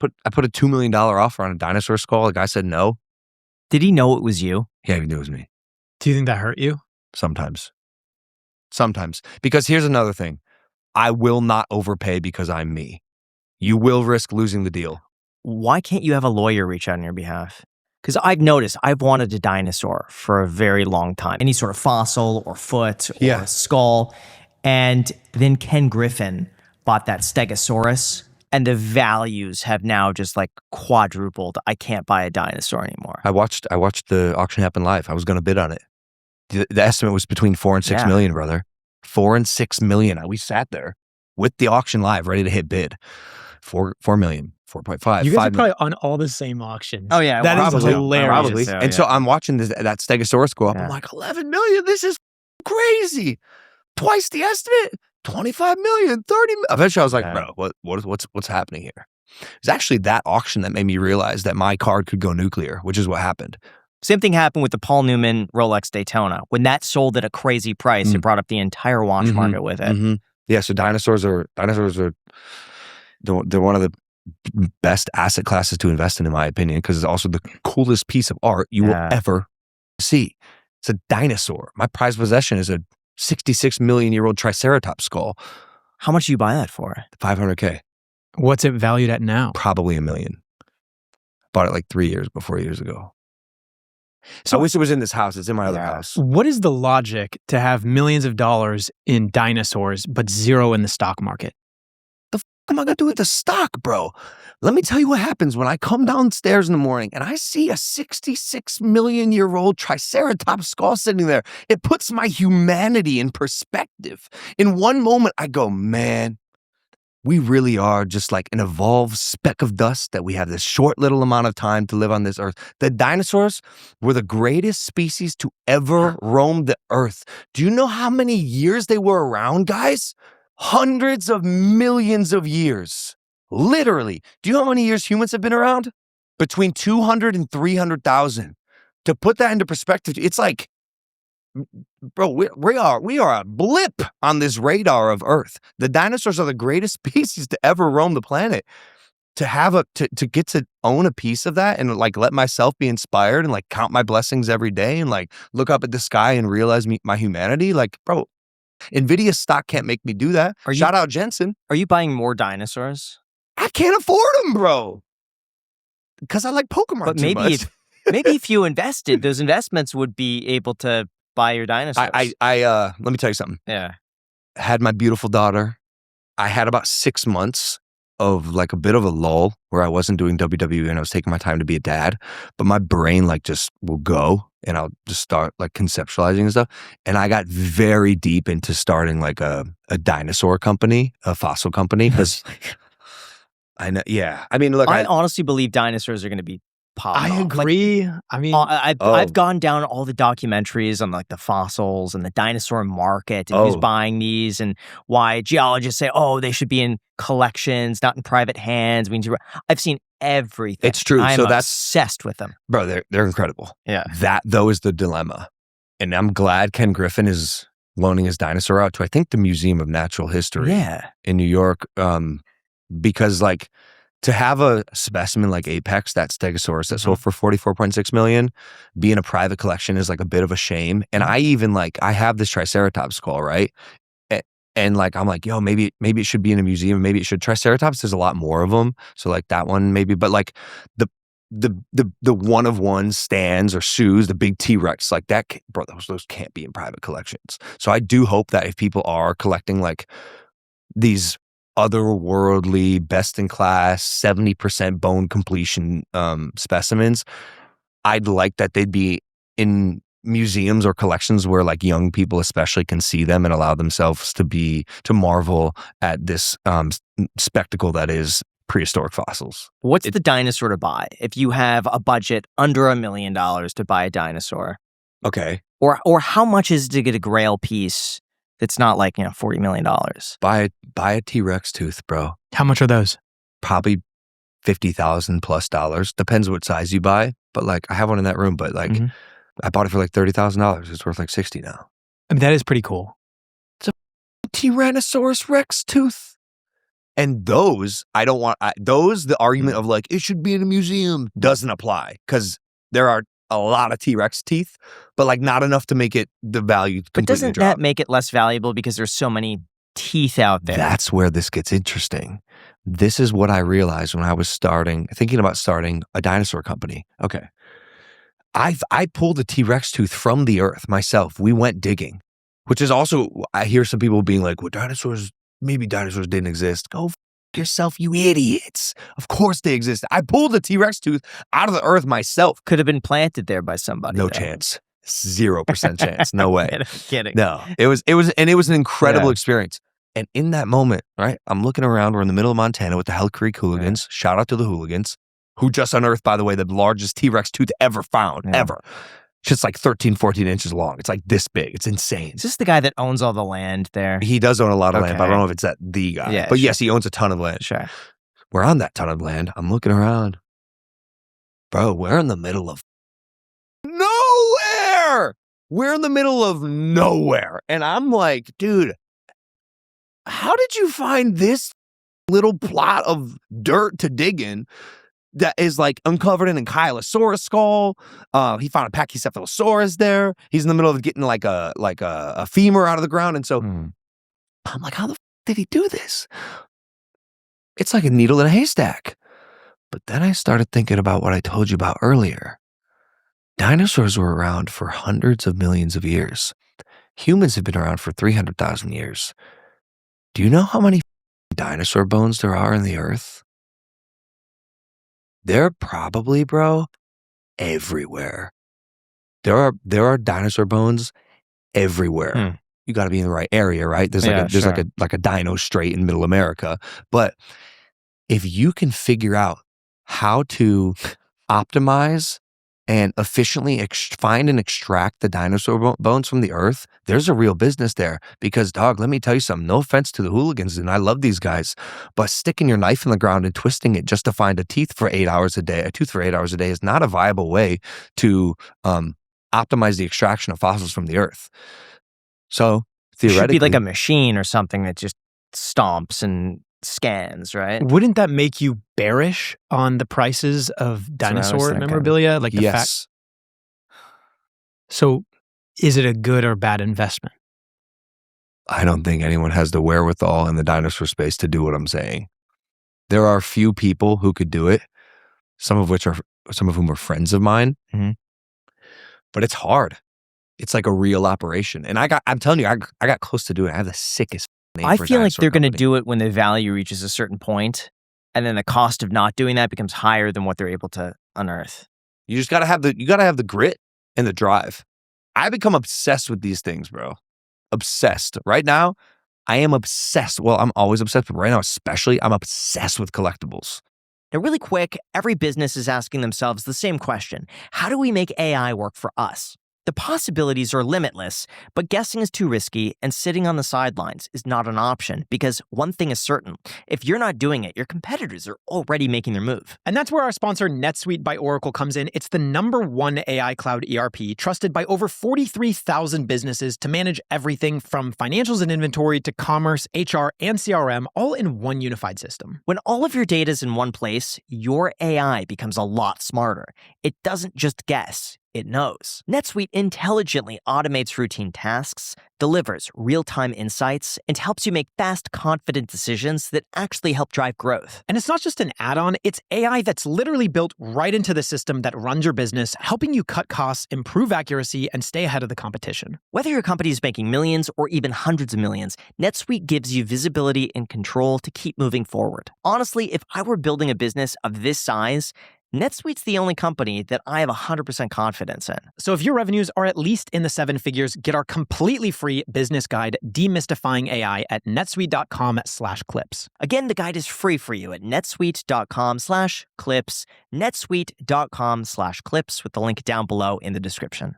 I put a $2 million offer on a dinosaur skull. The guy said no. Did he know it was you? Yeah, he knew it was me. Do you think that hurt you? Sometimes. Because here's another thing. I will not overpay because I'm me. You will risk losing the deal. Why can't you have a lawyer reach out on your behalf? Because I've noticed I've wanted a dinosaur for a very long time. Any sort of fossil or foot or skull. And then Ken Griffin bought that Stegosaurus, and the values have now just like quadrupled. I can't buy a dinosaur anymore. I watched the auction happen live. I was going to bid on it. The estimate was between 4 and 6 million, brother. 4 and 6 million. We sat there with the auction live, ready to hit bid. 4 million, 4.5. You guys are probably on all the same auctions. Oh yeah, that is hilarious. Probably. And so I'm watching that Stegosaurus go up. I'm like, 11 million. This is crazy. Twice the estimate. 25 million, 30 million. Eventually I was like, bro, what's happening here? It's actually that auction that made me realize that my card could go nuclear, which is what happened. Same thing happened with the Paul Newman Rolex Daytona. When that sold at a crazy price, it brought up the entire watch market with it. Yeah, so dinosaurs are they're one of the best asset classes to invest in my opinion, because it's also the coolest piece of art you will ever see. It's a dinosaur. My prized possession is a 66 million year old Triceratops skull. How much do you buy that for? $500K. What's it valued at now? Probably $1 million. Bought it like 4 years ago. So I wish it was in this house. It's in my other house. What is the logic to have millions of dollars in dinosaurs, but zero in the stock market? The f am I going to do with the stock, bro? Let me tell you what happens when I come downstairs in the morning and I see a 66 million year old Triceratops skull sitting there. It puts my humanity in perspective. In one moment, I go, man, we really are just like an evolved speck of dust that we have this short little amount of time to live on this earth. The dinosaurs were the greatest species to ever roam the earth. Do you know how many years they were around, guys? Hundreds of millions of years. Literally. Do you know how many years humans have been around? Between 200 and 300,000. To put that into perspective, it's like, bro, we are a blip on this radar of Earth. The dinosaurs are the greatest species to ever roam the planet. To get to own a piece of that and like let myself be inspired and like count my blessings every day and like look up at the sky and realize my humanity, like, bro, NVIDIA stock can't make me do that. Shout out Jensen. Are you buying more dinosaurs? I can't afford them, bro. Because I like Pokemon but too much. Maybe if you invested, those investments would be able to buy your dinosaurs. Let me tell you something. Yeah. Had my beautiful daughter. I had about 6 months of like a bit of a lull where I wasn't doing WWE and I was taking my time to be a dad, but my brain like just will go and I'll just start like conceptualizing and stuff. And I got very deep into starting like a dinosaur company, a fossil company, because I know, yeah. I mean, look, I honestly believe dinosaurs are going to be popping off. Agree. Like, I mean, I've gone down all the documentaries on like the fossils and the dinosaur market and who's buying these and why geologists say, they should be in collections, not in private hands. I've seen everything. It's true. I'm so that's obsessed with them, bro. They're incredible. Yeah. That though is the dilemma, and I'm glad Ken Griffin is loaning his dinosaur out to I think the Museum of Natural History. In New York. Because like to have a specimen like Apex, that Stegosaurus that sold for 44.6 million, being a private collection is like a bit of a shame. And I even like, I have this Triceratops skull, right? And like, I'm like, yo, maybe it should be in a museum. Maybe it should. Triceratops, there's a lot more of them. So like that one maybe, but like the one of one stands or shoes, the big T-Rex, like that, bro, those can't be in private collections. So I do hope that if people are collecting like these otherworldly, best-in-class, 70% bone completion specimens, I'd like that they'd be in museums or collections where like young people especially can see them and allow themselves to marvel at this spectacle that is prehistoric fossils. What's the dinosaur to buy if you have a budget under $1 million to buy a dinosaur? Okay. Or how much is to get a grail piece that's not like, $40 million? Buy a T-Rex tooth, bro. How much are those? Probably $50,000 plus. Depends what size you buy. But like, I have one in that room, but like, I bought it for like $30,000. It's worth like 60 now. I mean, that is pretty cool. It's a Tyrannosaurus Rex tooth. And those, I don't want, the argument of like, it should be in a museum doesn't apply because there are a lot of T-Rex teeth, but like not enough to make it the value completely But doesn't drop. that make it less valuable because there's so many teeth out there? That's where this gets interesting. This is what I realized when I was thinking about starting a dinosaur company. Okay. I pulled a T-Rex tooth from the earth myself. We went digging, which is also, I hear some people being like, well, maybe dinosaurs didn't exist. Go f yourself, you idiots. Of course they exist. I pulled a T-Rex tooth out of the earth myself. Could have been planted there by somebody. No chance. 0% chance. No way. I'm kidding. No, it was an incredible experience. And in that moment, right, I'm looking around. We're in the middle of Montana with the Hell Creek hooligans. Shout out to the hooligans, who just unearthed, by the way, the largest T-Rex tooth ever found, ever. It's just like 13, 14 inches long. It's like this big. It's insane. Is this the guy that owns all the land there? He does own a lot of land, but I don't know if it's the guy. Yeah, but yes, he owns a ton of land. Sure. We're on that ton of land. I'm looking around. Bro, we're in the middle of nowhere. We're in the middle of nowhere. And I'm like, dude, how did you find this little plot of dirt to dig in that is like uncovered in a 𝗖𝗪𝗧𝗛𝗪 skull? He found a Pachycephalosaurus there. He's in the middle of getting like a femur out of the ground. And so I'm like, how the did he do this? It's like a needle in a haystack. But then I started thinking about what I told you about earlier. Dinosaurs were around for hundreds of millions of years. Humans have been around for 300,000 years. Do you know how many dinosaur bones there are in the earth? They're probably, bro, everywhere. There are dinosaur bones everywhere. You got to be in the right area, right? There's like a dino strait in Middle America. But if you can figure out how to optimize and efficiently find and extract the dinosaur bones from the earth, there's a real business there. Because, dog, let me tell you something. No offense to the hooligans, and I love these guys, but sticking your knife in the ground and twisting it just to find a tooth for 8 hours a day is not a viable way to optimize the extraction of fossils from the earth. So, theoretically, it should be like a machine or something that just stomps and scans, right? Wouldn't that make you bearish on the prices of dinosaur memorabilia? Like the fact. So is it a good or bad investment? I don't think anyone has the wherewithal in the dinosaur space to do what I'm saying. There are a few people who could do it, some of whom are friends of mine. But it's hard. It's like a real operation. And I'm telling you, I got close to doing it. I have the sickest name I for a feel like dinosaur they're going to company. do it when the value reaches a certain point, and then the cost of not doing that becomes higher than what they're able to unearth. You just gotta have the grit and the drive. I become obsessed with these things, bro. Obsessed. Right now, I am obsessed. Well, I'm always obsessed, but right now especially, I'm obsessed with collectibles. Now, really quick, every business is asking themselves the same question. How do we make AI work for us? The possibilities are limitless, but guessing is too risky, and sitting on the sidelines is not an option, because one thing is certain. If you're not doing it, your competitors are already making their move. And that's where our sponsor NetSuite by Oracle comes in. It's the #1 AI cloud ERP, trusted by over 43,000 businesses to manage everything from financials and inventory to commerce, HR, and CRM, all in one unified system. When all of your data is in one place, your AI becomes a lot smarter. It doesn't just guess. It knows. NetSuite intelligently automates routine tasks, delivers real-time insights, and helps you make fast, confident decisions that actually help drive growth. And it's not just an add-on, it's AI that's literally built right into the system that runs your business, helping you cut costs, improve accuracy, and stay ahead of the competition. Whether your company is making millions or even hundreds of millions, NetSuite gives you visibility and control to keep moving forward. Honestly, if I were building a business of this size, NetSuite's the only company that I have 100% confidence in. So if your revenues are at least in the 7 figures, get our completely free business guide, Demystifying AI, at netsuite.com/clips. Again, the guide is free for you at netsuite.com/clips, netsuite.com/clips, with the link down below in the description.